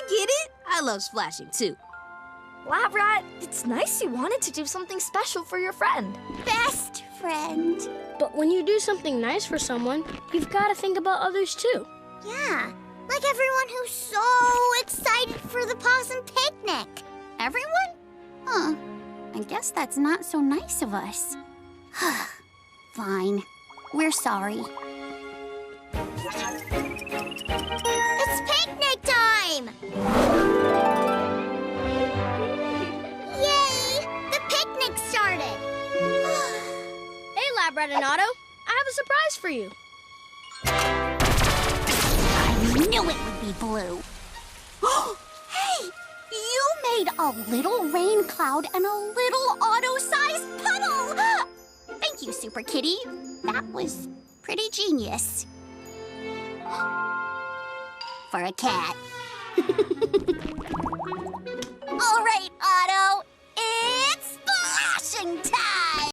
get it? I love splashing, too. Lab Rat, it's nice you wanted to do something special for your friend. Best friend. But when you do something nice for someone, you've got to think about others, too. Yeah, like everyone who's so excited for the possum picnic. Everyone? Huh. I guess that's not so nice of us. Fine. We're sorry. It's picnic time! Yay! The picnic started! Hey, Lab Rat and Otto, I have a surprise for you. I knew it would be blue. Hey! You made a little rain cloud and a little Otto-sized puddle! Thank you, Super Kitty. That was pretty genius. For a cat.